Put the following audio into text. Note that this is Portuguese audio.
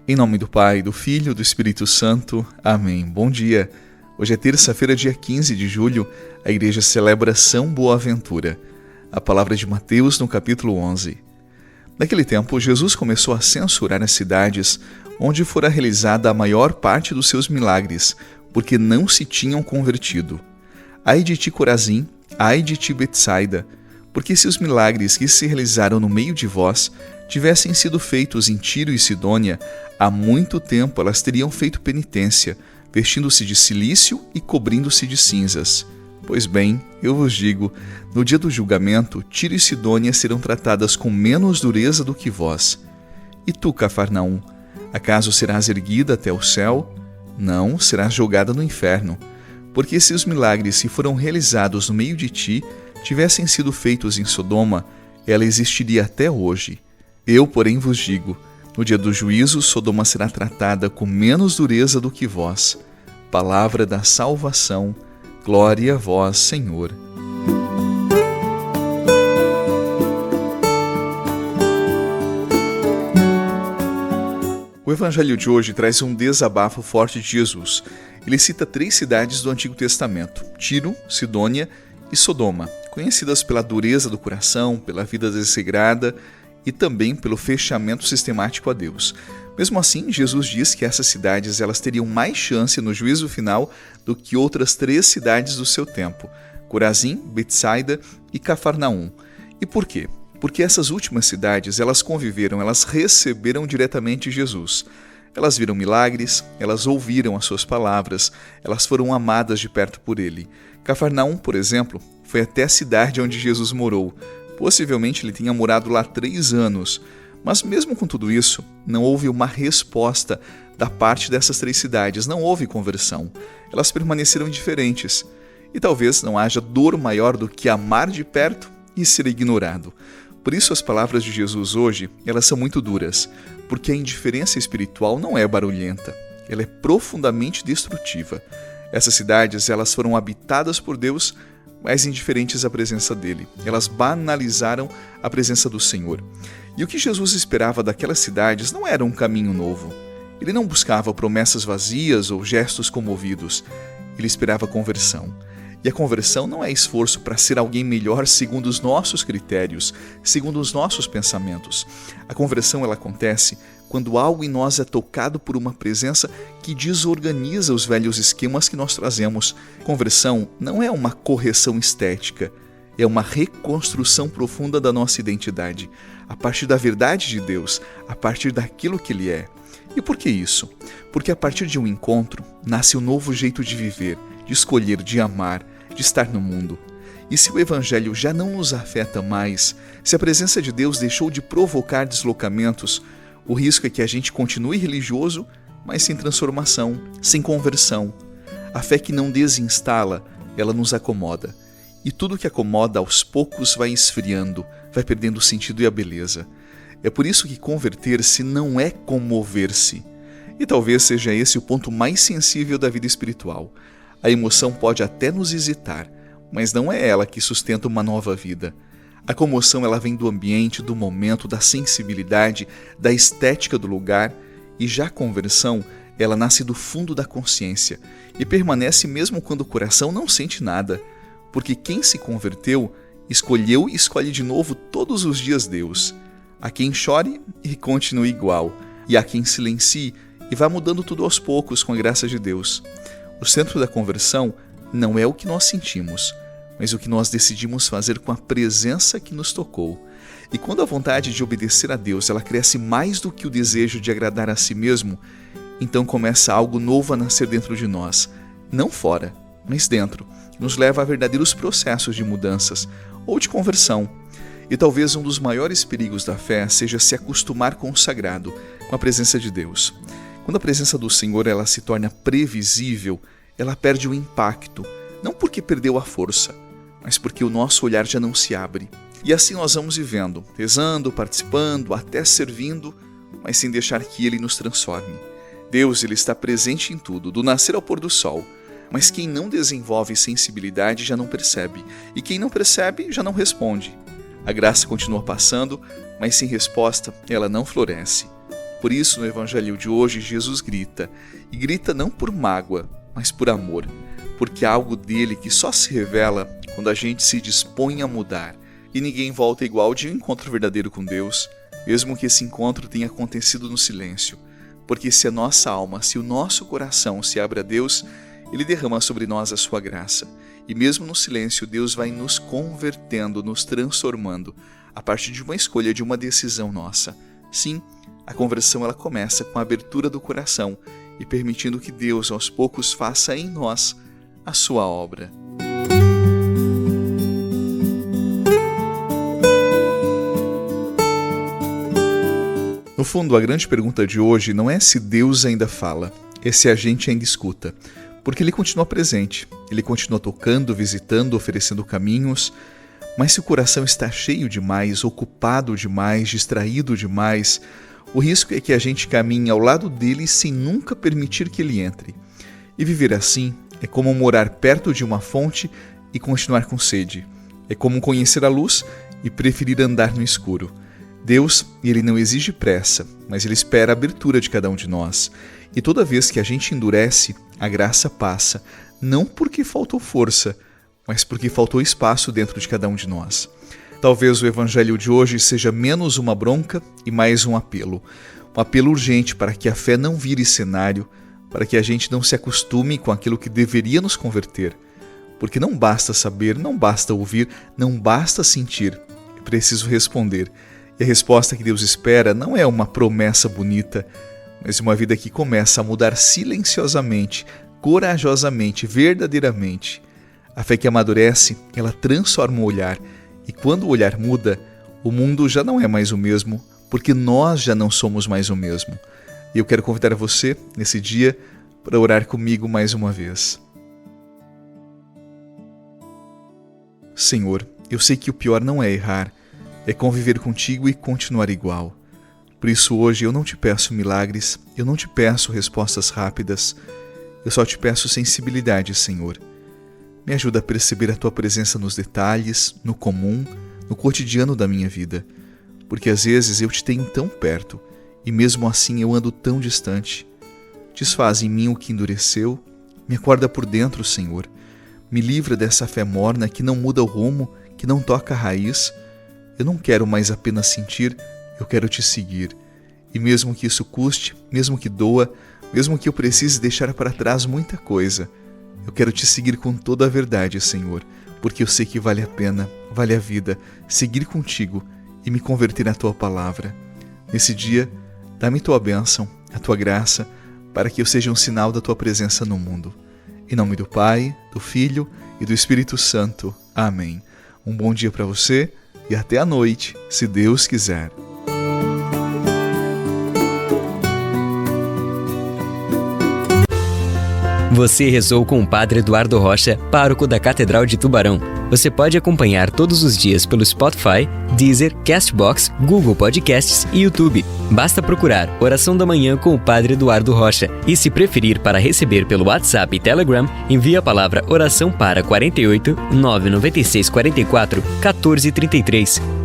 Em nome do Pai, do Filho e do Espírito Santo. Amém. Bom dia. Hoje é terça-feira, dia 15 de julho. A igreja celebra São Boaventura. A palavra de Mateus no capítulo 11. Naquele tempo, Jesus começou a censurar as cidades onde fora realizada a maior parte dos seus milagres, porque não se tinham convertido. Ai de ti, Corazim, ai de ti, Betsaida, porque se os milagres que se realizaram no meio de vós tivessem sido feitos em Tiro e Sidônia, há muito tempo elas teriam feito penitência, vestindo-se de cilício e cobrindo-se de cinzas. Pois bem, eu vos digo, no dia do julgamento, Tiro e Sidônia serão tratadas com menos dureza do que vós. E tu, Cafarnaum, acaso serás erguida até o céu? Não, serás jogada no inferno. Porque se os milagres que foram realizados no meio de ti tivessem sido feitos em Sodoma, ela existiria até hoje. Eu, porém, vos digo, no dia do juízo, Sodoma será tratada com menos dureza do que vós. Palavra da salvação. Glória a vós, Senhor. O evangelho de hoje traz um desabafo forte de Jesus. Ele cita 3 cidades do Antigo Testamento: Tiro, Sidônia e Sodoma, conhecidas pela dureza do coração, pela vida desregrada e também pelo fechamento sistemático a Deus. Mesmo assim, Jesus diz que essas cidades elas teriam mais chance no juízo final do que outras 3 cidades do seu tempo: Corazim, Betsaida e Cafarnaum. E por quê? Porque essas últimas cidades elas conviveram, elas receberam diretamente Jesus. Elas viram milagres, elas ouviram as suas palavras, elas foram amadas de perto por ele. Cafarnaum, por exemplo, foi até a cidade onde Jesus morou. Possivelmente ele tinha morado lá 3 anos, mas mesmo com tudo isso, não houve uma resposta da parte dessas 3 cidades, não houve conversão. Elas permaneceram indiferentes. E talvez não haja dor maior do que amar de perto e ser ignorado. Por isso as palavras de Jesus hoje, elas são muito duras, porque a indiferença espiritual não é barulhenta, ela é profundamente destrutiva. Essas cidades, elas foram habitadas por Deus, mas indiferentes à presença dele. Elas banalizaram a presença do Senhor. E o que Jesus esperava daquelas cidades não era um caminho novo. Ele não buscava promessas vazias ou gestos comovidos. Ele esperava conversão. E a conversão não é esforço para ser alguém melhor segundo os nossos critérios, segundo os nossos pensamentos. A conversão ela acontece quando algo em nós é tocado por uma presença que desorganiza os velhos esquemas que nós trazemos. Conversão não é uma correção estética, é uma reconstrução profunda da nossa identidade, a partir da verdade de Deus, a partir daquilo que Ele é. E por que isso? Porque a partir de um encontro nasce um novo jeito de viver, de escolher, de amar, de estar no mundo. E se o Evangelho já não nos afeta mais, se a presença de Deus deixou de provocar deslocamentos, o risco é que a gente continue religioso, mas sem transformação, sem conversão. A fé que não desinstala, ela nos acomoda. E tudo que acomoda aos poucos vai esfriando, vai perdendo o sentido e a beleza. É por isso que converter-se não é comover-se. E talvez seja esse o ponto mais sensível da vida espiritual. A emoção pode até nos hesitar, mas não é ela que sustenta uma nova vida. A comoção ela vem do ambiente, do momento, da sensibilidade, da estética do lugar, e já a conversão ela nasce do fundo da consciência e permanece mesmo quando o coração não sente nada, porque quem se converteu escolheu e escolhe de novo todos os dias Deus. Há quem chore e continue igual, e há quem silencie e vá mudando tudo aos poucos com a graça de Deus. O centro da conversão não é o que nós sentimos, mas o que nós decidimos fazer com a presença que nos tocou. E quando a vontade de obedecer a Deus ela cresce mais do que o desejo de agradar a si mesmo, então começa algo novo a nascer dentro de nós, não fora, mas dentro, que nos leva a verdadeiros processos de mudanças ou de conversão. E talvez um dos maiores perigos da fé seja se acostumar com o sagrado, com a presença de Deus. Quando a presença do Senhor ela se torna previsível, ela perde o impacto, não porque perdeu a força, mas porque o nosso olhar já não se abre. E assim nós vamos vivendo, rezando, participando, até servindo, mas sem deixar que Ele nos transforme. Deus ele está presente em tudo, do nascer ao pôr do sol, mas quem não desenvolve sensibilidade já não percebe, e quem não percebe já não responde. A graça continua passando, mas sem resposta ela não floresce. Por isso, no Evangelho de hoje, Jesus grita. E grita não por mágoa, mas por amor. Porque há algo dele que só se revela quando a gente se dispõe a mudar. E ninguém volta igual de um encontro verdadeiro com Deus, mesmo que esse encontro tenha acontecido no silêncio. Porque se a nossa alma, se o nosso coração se abre a Deus, Ele derrama sobre nós a sua graça. E mesmo no silêncio, Deus vai nos convertendo, nos transformando, a partir de uma escolha, de uma decisão nossa. Sim, a conversão ela começa com a abertura do coração e permitindo que Deus, aos poucos, faça em nós a sua obra. No fundo, a grande pergunta de hoje não é se Deus ainda fala, é se a gente ainda escuta. Porque Ele continua presente, Ele continua tocando, visitando, oferecendo caminhos, mas se o coração está cheio demais, ocupado demais, distraído demais, o risco é que a gente caminhe ao lado dele sem nunca permitir que ele entre. E viver assim é como morar perto de uma fonte e continuar com sede. É como conhecer a luz e preferir andar no escuro. Deus, Ele não exige pressa, mas Ele espera a abertura de cada um de nós. E toda vez que a gente endurece, a graça passa, não porque faltou força, mas porque faltou espaço dentro de cada um de nós. Talvez o Evangelho de hoje seja menos uma bronca e mais um apelo urgente para que a fé não vire cenário, para que a gente não se acostume com aquilo que deveria nos converter. Porque não basta saber, não basta ouvir, não basta sentir, é preciso responder. E a resposta que Deus espera não é uma promessa bonita, mas uma vida que começa a mudar silenciosamente, corajosamente, verdadeiramente. A fé que amadurece, ela transforma o olhar, e quando o olhar muda, o mundo já não é mais o mesmo, porque nós já não somos mais o mesmo. E eu quero convidar você, nesse dia, para orar comigo mais uma vez. Senhor, eu sei que o pior não é errar, é conviver contigo e continuar igual. Por isso hoje eu não te peço milagres, eu não te peço respostas rápidas, eu só te peço sensibilidade, Senhor. Me ajuda a perceber a tua presença nos detalhes, no comum, no cotidiano da minha vida, porque às vezes eu te tenho tão perto e mesmo assim eu ando tão distante. Desfaz em mim o que endureceu, me acorda por dentro, Senhor. Me livra dessa fé morna que não muda o rumo, que não toca a raiz. Eu não quero mais apenas sentir, eu quero te seguir. E mesmo que isso custe, mesmo que doa, mesmo que eu precise deixar para trás muita coisa, eu quero te seguir com toda a verdade, Senhor, porque eu sei que vale a pena, vale a vida, seguir contigo e me converter na tua palavra. Nesse dia, dá-me tua bênção, a tua graça, para que eu seja um sinal da tua presença no mundo. Em nome do Pai, do Filho e do Espírito Santo. Amém. Um bom dia para você e até a noite, se Deus quiser. Você rezou com o Padre Eduardo Rocha, pároco da Catedral de Tubarão. Você pode acompanhar todos os dias pelo Spotify, Deezer, Castbox, Google Podcasts e YouTube. Basta procurar Oração da Manhã com o Padre Eduardo Rocha. E se preferir para receber pelo WhatsApp e Telegram, envie a palavra oração para 48 996 44 14 33.